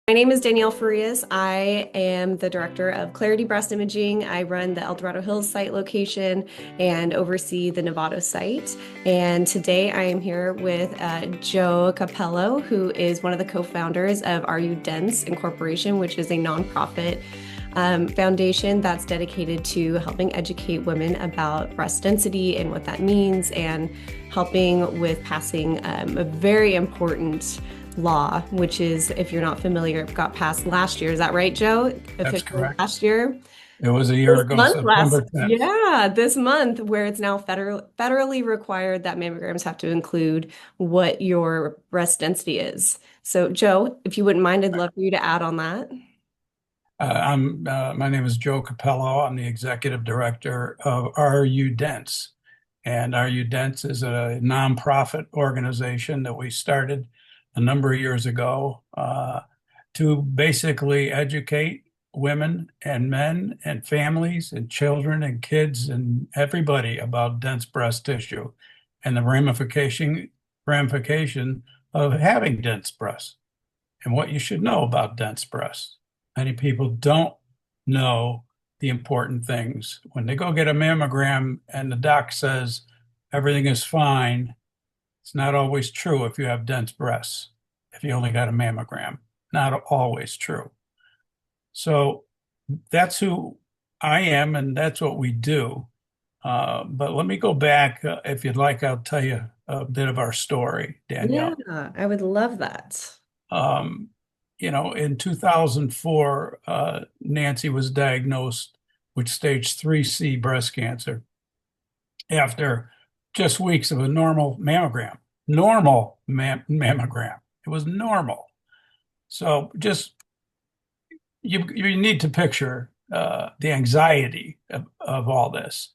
My name is Danielle Farias. I am the director of Qlarity Breast Imaging. I run the El Dorado Hills site location and oversee the Novato site. And today I am here with Joe Cappello, who is one of the co-founders of Are You Dense Incorporation, which is a nonprofit foundation that's dedicated to helping educate women about breast density and what that means, and helping with passing a very important law, which is, if you're not familiar, it got passed last year. Is that right, Joe? That's Officially correct. last year? It was a year This ago, month, September 10th. this month, where it's now federally required that mammograms have to include what your breast density is. So, Joe, if you wouldn't mind, I'd love for you to add on that. My name is Joe Cappello. I'm the executive director of Are You Dense? And Are You Dense is a nonprofit organization that we started a number of years ago to basically educate women and men and families and children and kids and everybody about dense breast tissue and the ramification of having dense breasts and what you should know about dense breasts. Many people don't know the important things. When they go get a mammogram and the doc says everything is fine, it's not always true if you have dense breasts, if you only got a mammogram. Not always true. So that's who I am, and that's what we do. But let me go back. If you'd like, I'll tell you a bit of our story, Yeah, Danielle. I would love that. Um, in 2004, Nancy was diagnosed with stage 3C breast cancer after just weeks of a normal mammogram. Mammogram. It was normal. So just you need to picture the anxiety of all this.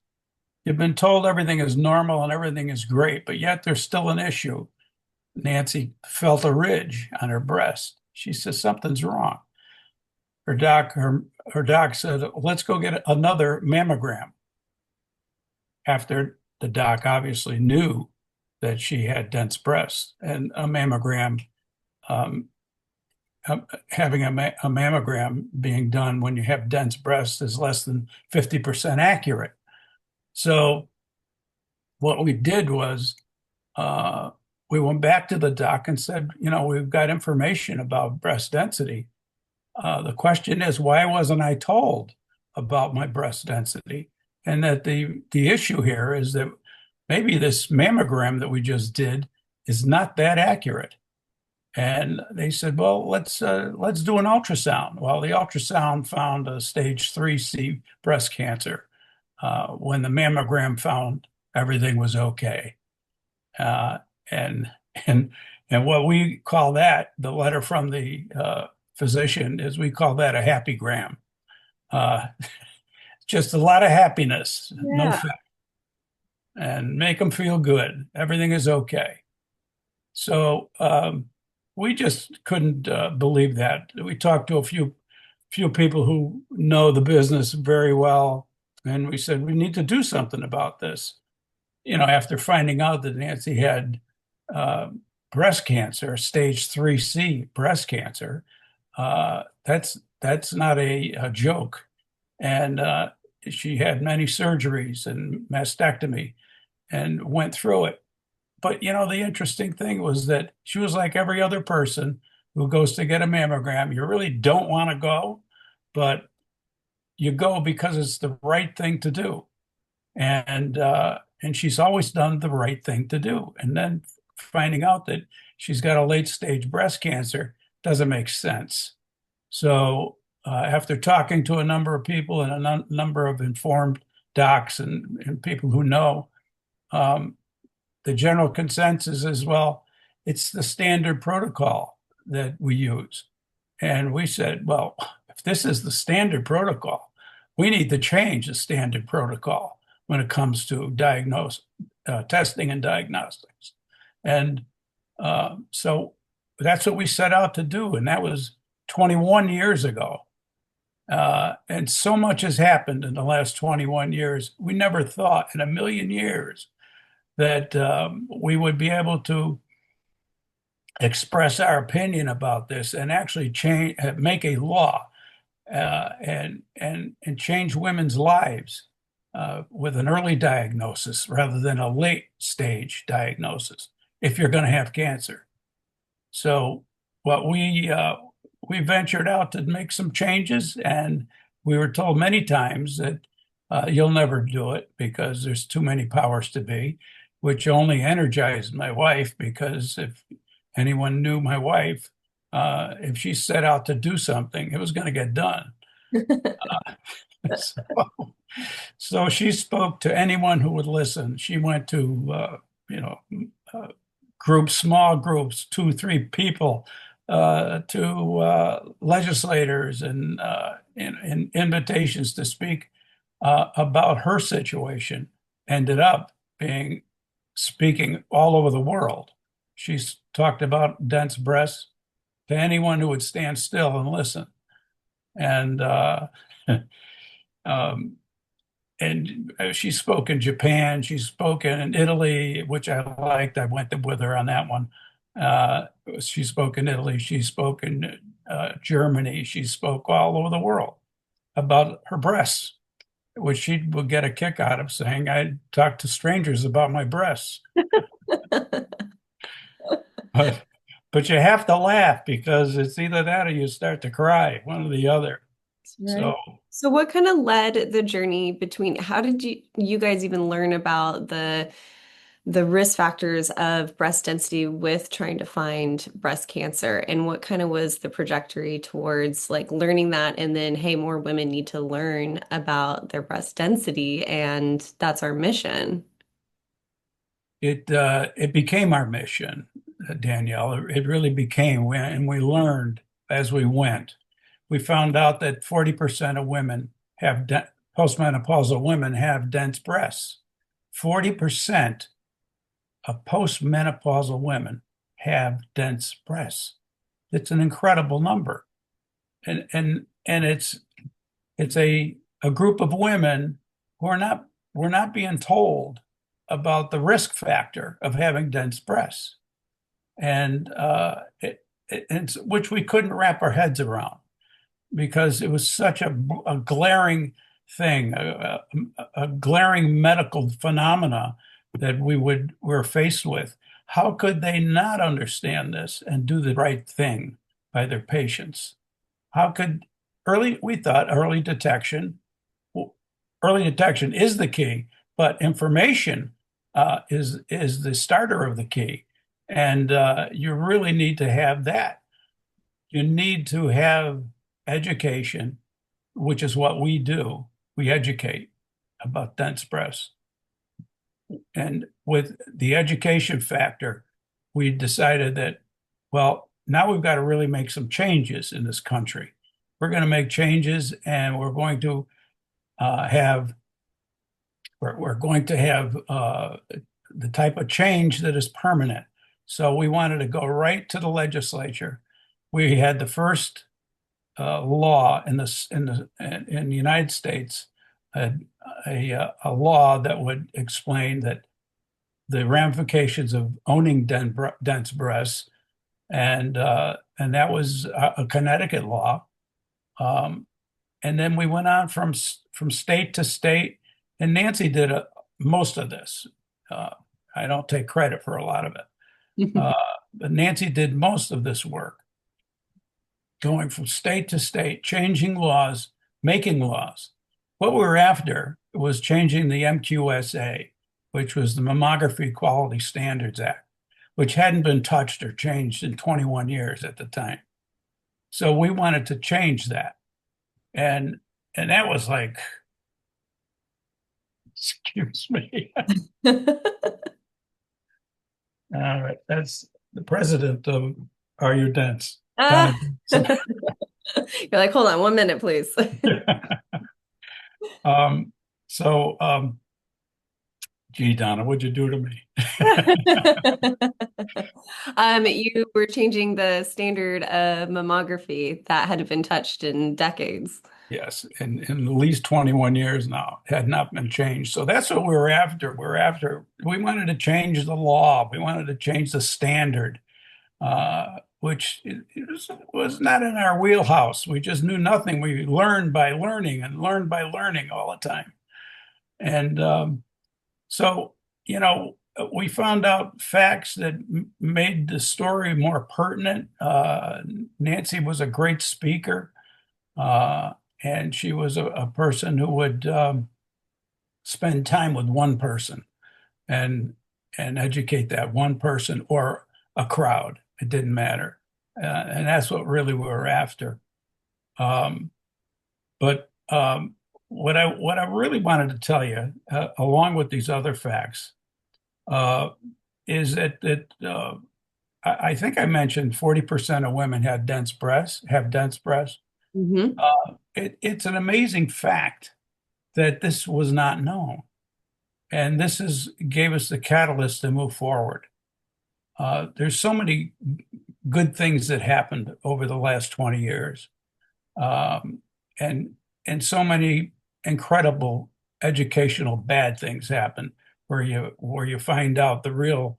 You've been told everything is normal and everything is great, but yet there's still an issue. Nancy felt a ridge on her breast. She says something's wrong. Her doc said, let's go get another mammogram. After the doc obviously knew that she had dense breasts, and a mammogram, um, having a mammogram being done when you have dense breasts is less than 50% accurate. So what we did was we went back to the doc and said, we've got information about breast density. The question is, why wasn't I told about my breast density? And that the issue here is that maybe this mammogram that we just did is not that accurate. And they said, well, let's do an ultrasound. Well, the ultrasound found a stage 3C breast cancer when the mammogram found everything was okay. Uh, and and and what we call that, the letter from the physician, is we call that a happy gram. Uh, just a lot of happiness, no Yeah. fat, and make them feel good. Everything is okay. So we just couldn't believe that. We talked to a few people who know the business very well, and we said we need to do something about this. After finding out that Nancy had uh, breast cancer, stage 3C breast cancer, that's not a joke. And she had many surgeries and mastectomy and went through it. But the interesting thing was that she was like every other person who goes to get a mammogram. You really don't want to go, but you go because it's the right thing to do. And she's always done the right thing to do. And then finding out that she's got a late stage breast cancer doesn't make sense. So after talking to a number of people and a number of informed docs and people who know, um, the general consensus is, well, it's the standard protocol that we use. And we said, well, if this is the standard protocol, we need to change the standard protocol when it comes to testing and diagnostics. And so that's what we set out to do. And that was 21 years ago. And so much has happened in the last 21 years. We never thought in a million years that we would be able to express our opinion about this and actually change, make a law, and change women's lives with an early diagnosis rather than a late stage diagnosis if you're going to have cancer. So what we ventured out to make some changes, and we were told many times that you'll never do it because there's too many powers to be, which only energized my wife because if anyone knew my wife, if she set out to do something, it was going to get done. So, so she spoke to anyone who would listen. She went to, you know, uh, groups, small groups, two, three people, to legislators and invitations to speak about her situation. Ended up being speaking all over the world. She's talked about dense breasts to anyone who would stand still and listen. And um, and she spoke in Japan. She spoke in Italy, which I liked. I went with her on that one. She spoke in Italy. She spoke in Germany. She spoke all over the world about her breasts, which she would get a kick out of saying, I talk to strangers about my breasts. But, but you have to laugh because it's either that or you start to cry, one or the other. So Right. So what kind of led the journey between how did you guys even learn about the risk factors of breast density with trying to find breast cancer and what kind of was the trajectory towards like learning that and then hey, more women need to learn about their breast density and that's our mission. it became our mission, Danielle. It really became, and we learned as we went. We found out that 40% of women have postmenopausal women have dense breasts. 40% of postmenopausal women have dense breasts. It's an incredible number, and it's a group of women who are not we're not being told about the risk factor of having dense breasts, and which we couldn't wrap our heads around because it was such a glaring thing, a glaring medical phenomena that we're faced with. How could they not understand this and do the right thing by their patients? How could we thought early detection is the key, but information is the starter of the key. And you really need to have that. You need to have education, which is what we do. We educate about dense breasts. And with the education factor, we decided that, well, now we've got to really make some changes in this country. We're going to make changes and we're going to have we're going to have the type of change that is permanent. So we wanted to go right to the legislature. We had the first law in the United States, a law that would explain that the ramifications of owning dense breasts, and that was a Connecticut law. Um, and then we went on from state to state, and Nancy did most of this. Uh, I don't take credit for a lot of it, but Nancy did most of this work, going from state to state, changing laws, making laws. What we were after was changing the MQSA, which was the Mammography Quality Standards Act, which hadn't been touched or changed in 21 years at the time. So we wanted to change that. And that was like, excuse me. All right, that's the president of Are You Dense? Ah. Donna. You're like, hold on 1 minute, please. Um, so, gee, Donna, what'd you do to me? You were changing the standard of mammography that had been touched in decades. Yes, in at least 21 years now, it had not been changed. So that's what we were after. We wanted to change the law. We wanted to change the standard. which was not in our wheelhouse. We just knew nothing. We learned by learning and learned by learning all the time. And so, we found out facts that made the story more pertinent. Nancy was a great speaker, and she was a person who would spend time with one person and educate that one person or a crowd. It didn't matter, and that's what really we were after. Um, but what I really wanted to tell you, along with these other facts, uh, is that I think I mentioned 40% of women have dense breasts. Hmm. It's an amazing fact that this was not known, and this is gave us the catalyst to move forward. There's so many good things that happened over the last 20 years, um, and so many incredible educational bad things happen where you find out the real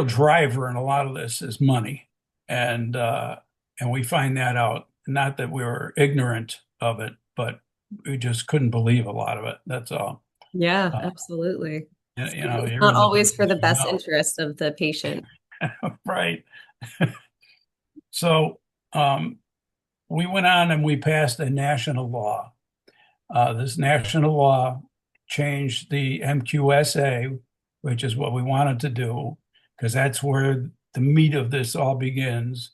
driver in a lot of this is money, and we find that out. Not that we were ignorant of it, but we just couldn't believe a lot of it. That's all. Yeah, Uh, absolutely. It's you're not in the always for business, the you best know. interest of the patient. Right. So we went on and we passed a national law. This national law changed the MQSA, which is what we wanted to do, because that's where the meat of this all begins,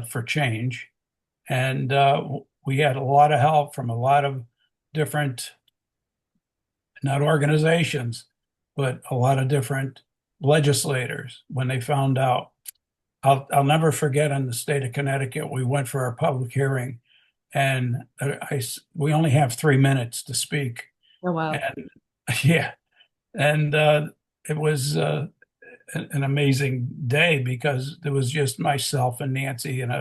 for change. And we had a lot of help from a lot of different, not organizations, but a lot of different legislators when they found out. I'll never forget, in the state of Connecticut, we went for our public hearing, and we only have 3 minutes to speak. Oh, wow. And yeah, and it was an amazing day because there was just myself and Nancy and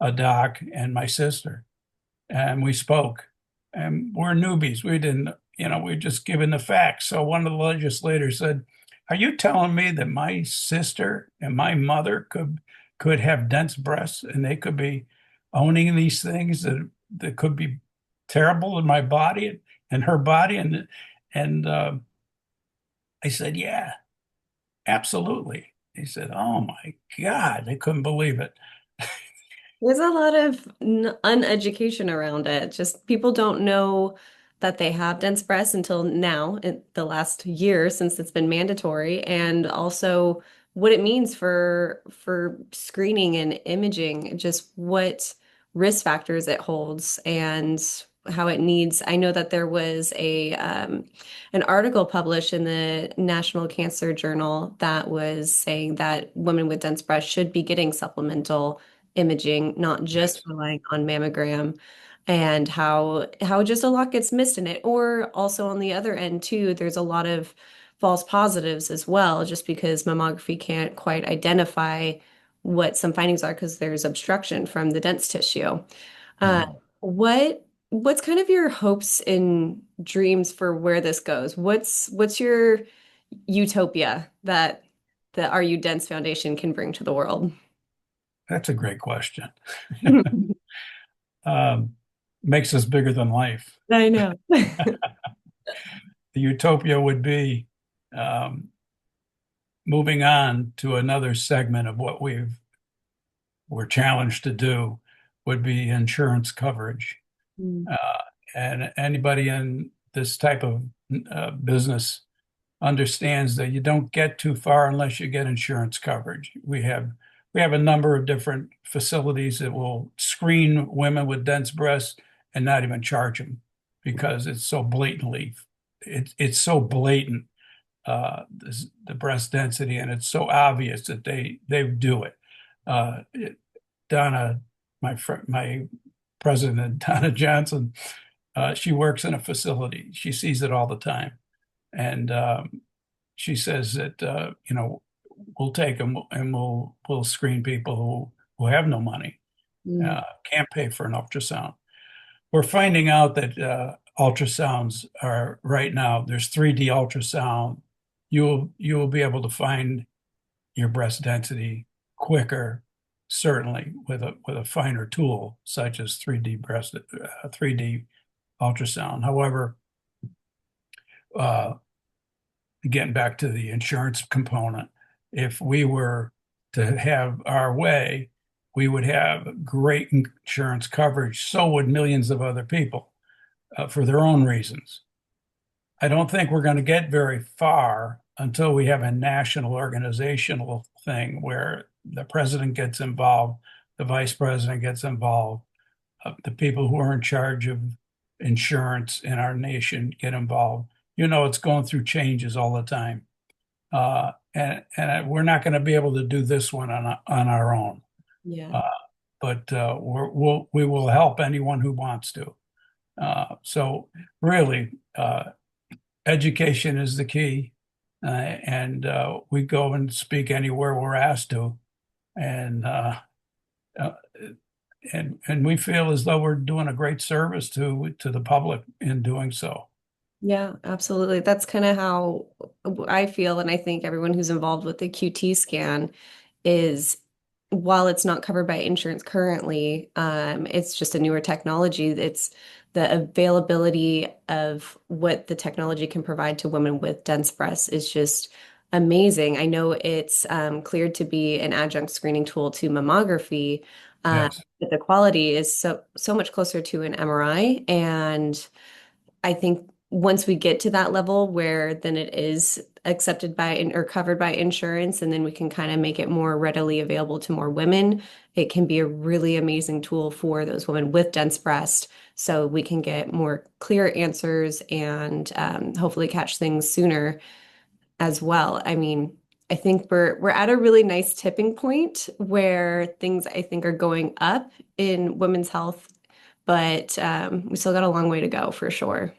a doc and my sister, and we spoke. And we're newbies. We didn't, we're just given the facts. So one of the legislators said, "Are you telling me that my sister and my mother could have dense breasts and they could be owning these things that could be terrible in my body and her body?" And I said, "Yeah, absolutely." He said, "Oh my God," they couldn't believe it. There's a lot of uneducation around it. Just people don't know that they have dense breasts until now, in the last year since it's been mandatory, and also what it means for screening and imaging, just what risk factors it holds and how it needs. I know that there was a an article published in the National Cancer Journal that was saying that women with dense breasts should be getting supplemental imaging, not just Yes. relying on mammogram, and how just a lot gets missed in it. Or also on the other end too, there's a lot of false positives as well, just because mammography can't quite identify what some findings are because there's obstruction from the dense tissue. Uh, Mhm. what's kind of your hopes and dreams for where this goes? What's your utopia that the RU Dense Foundation can bring to the world? That's a great question. um, Makes us bigger than life. I know. The utopia would be, um, moving on to another segment of what we're challenged to do, would be insurance coverage. Mm, Uh, and anybody in this type of business understands that you don't get too far unless you get insurance coverage. We have a number of different facilities that will screen women with dense breasts and not even charge them because it's so blatant, the breast density, and it's so obvious that they do it. Donna, my president, Donna Johnson, she works in a facility. She sees it all the time, and she says that we'll take them and we'll screen people who have no money, mm, can't pay for an ultrasound. We're finding out that ultrasounds are right now. There's 3D ultrasound. You will be able to find your breast density quicker, certainly with a finer tool such as 3D ultrasound. However, uh, getting back to the insurance component, if we were to have our way, we would have great insurance coverage. So would millions of other people for their own reasons. I don't think we're going to get very far until we have a national organizational thing where the president gets involved, the vice president gets involved, the people who are in charge of insurance in our nation get involved. You know, it's going through changes all the time. And we're not going to be able to do this one on our own. Yeah. Uh, but we will help anyone who wants to. So really, education is the key, and we go and speak anywhere we're asked to, and uh, and we feel as though we're doing a great service to the public in doing so. Yeah, absolutely. That's kind of how I feel. And I think everyone who's involved with the QT scan is, while it's not covered by insurance currently, it's just a newer technology. It's the availability of what the technology can provide to women with dense breasts is just amazing. I know it's cleared to be an adjunct screening tool to mammography, Yes, but the quality is so much closer to an MRI. And I think once we get to that level where then it is accepted by or covered by insurance, and then we can kind of make it more readily available to more women, it can be a really amazing tool for those women with dense breast. So we can get more clear answers and hopefully catch things sooner as well. I mean, I think we're at a really nice tipping point where things I think are going up in women's health, but we still got a long way to go for sure.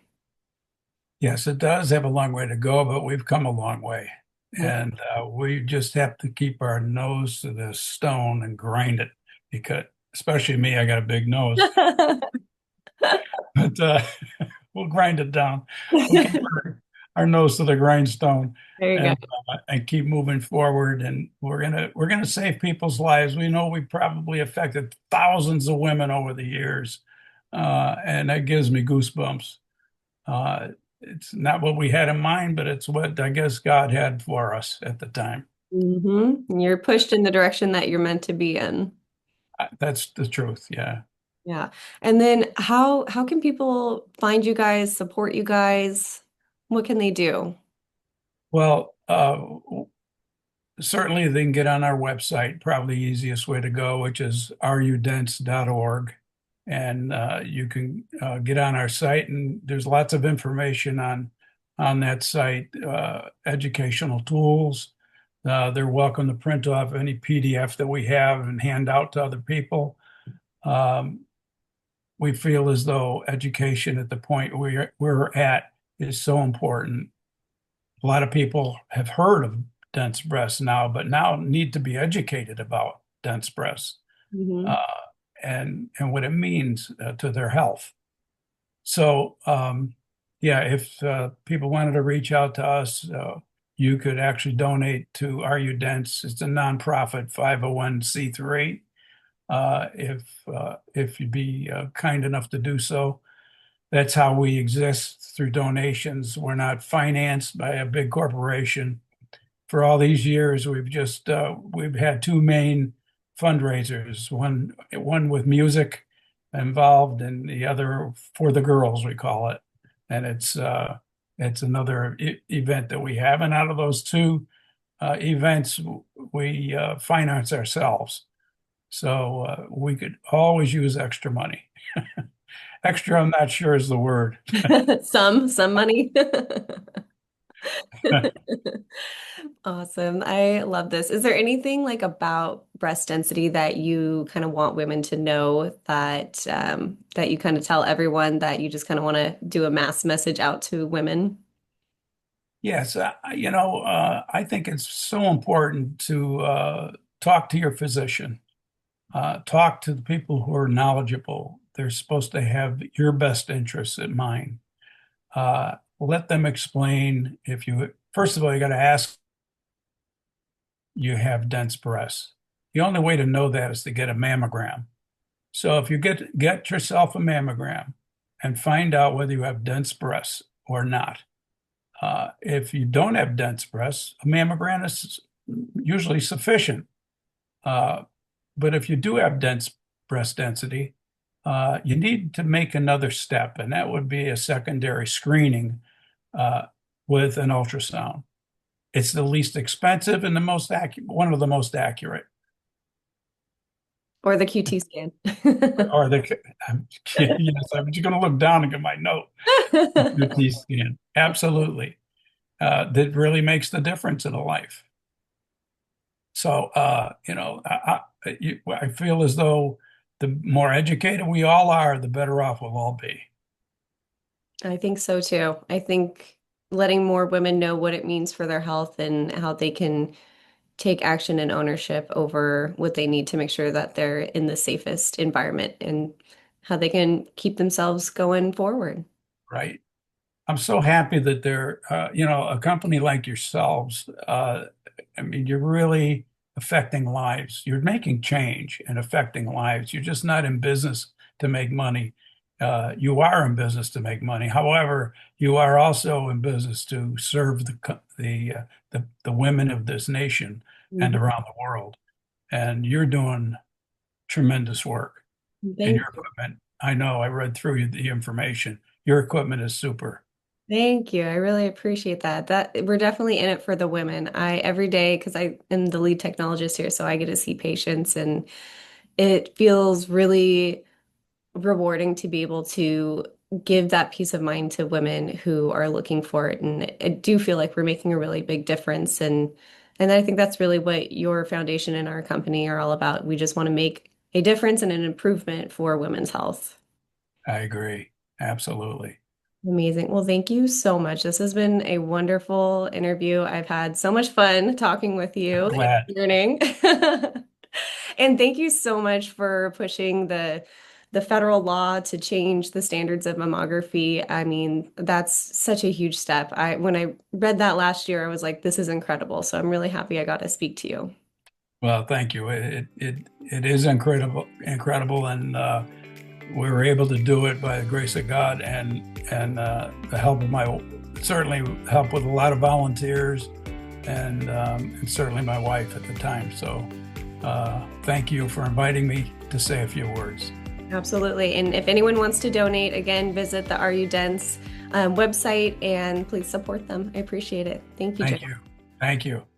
yes, it does have a long way to go, but we've come a long way, Yeah. and we just have to keep our nose to the stone and grind it. Because, especially me, I got a big nose, but we'll grind it down. We'll keep our nose to the grindstone There you go. and keep moving forward. And we're gonna save people's lives. We know we probably affected thousands of women over the years, and that gives me goosebumps. Uh, it's not what we had in mind, but it's what I guess God had for us at the time. You're pushed in the direction that you're meant to be in. That's the truth. Yeah. Yeah. And then how can people find you guys, support you guys? What can they do? Well, certainly they can get on our website, probably the easiest way to go, which is rudense.org. And you can get on our site, and there's lots of information on that site, educational tools. They're welcome to print off any PDF that we have and hand out to other people. Um, we feel as though education at the point we're at is so important. A lot of people have heard of dense breasts now, but now need to be educated about dense breasts Hmm. uh, and what it means to their health. So, yeah, if people wanted to reach out to us, you could actually donate to RU Dense. It's a nonprofit 501(c)(3). If you'd be kind enough to do so. That's how we exist, through donations. We're not financed by a big corporation. For all these years, we've had two main fundraisers, one with music involved and the other for the girls, we call it. And it's another event that we have. And out of those two events, we finance ourselves. So we could always use extra money. Extra, I'm not sure is the word. Some money. Awesome. I love this. Is there anything like about breast density that you kind of want women to know that that you kind of tell everyone that you just kind of want to do a mass message out to women? Yes, I think it's so important to talk to your physician, talk to the people who are knowledgeable. They're supposed to have your best interests in mind. Let them explain. If you, first of all, you got to ask you have dense breasts. The only way to know that is to get a mammogram. So if you get yourself a mammogram and find out whether you have dense breasts or not. If you don't have dense breasts, a mammogram is usually sufficient. Uh, but if you do have dense breast density, you need to make another step, and that would be a secondary screening uh, with an ultrasound. It's the least expensive and the most accurate, one of the most accurate. Or the QT scan. Or the yes, I'm just going to look down and get my note. CT scan, absolutely. That really makes the difference in a life. So, I feel as though the more educated we all are, the better off we'll all be. I think so too. I think letting more women know what it means for their health and how they can take action and ownership over what they need to make sure that they're in the safest environment and how they can keep themselves going forward. Right? I'm so happy that a company like yourselves, I mean, you're really affecting lives. You're making change and affecting lives. You're just not in business to make money. You are in business to make money. However, you are also in business to serve the women of this nation and Mhm. around the world. And you're doing tremendous work. And Thank your equipment, I know, I read through the information. Your equipment is super. Thank you. I really appreciate that. That we're definitely in it for the women. I every day, because I am the lead technologist here, so I get to see patients and it feels really rewarding to be able to give that peace of mind to women who are looking for it. And I do feel like we're making a really big difference. And I think that's really what your foundation and our company are all about. We just want to make a difference and an improvement for women's health. I agree. Absolutely. Amazing. Well, thank you so much. This has been a wonderful interview. I've had so much fun talking with I'm you and glad. learning. And thank you so much for pushing the federal law to change the standards of mammography. I mean, that's such a huge step. When I read that last year, I was like, this is incredible. So I'm really happy I got to speak to you. Well, thank you. It is incredible, and we were able to do it by the grace of God and the help of certainly help with a lot of volunteers and certainly my wife at the time. So thank you for inviting me to say a few words. Absolutely. And if anyone wants to donate, again, visit the Are You Dense website and please support them. I appreciate it. Thank you, Jim. Thank you. Thank you.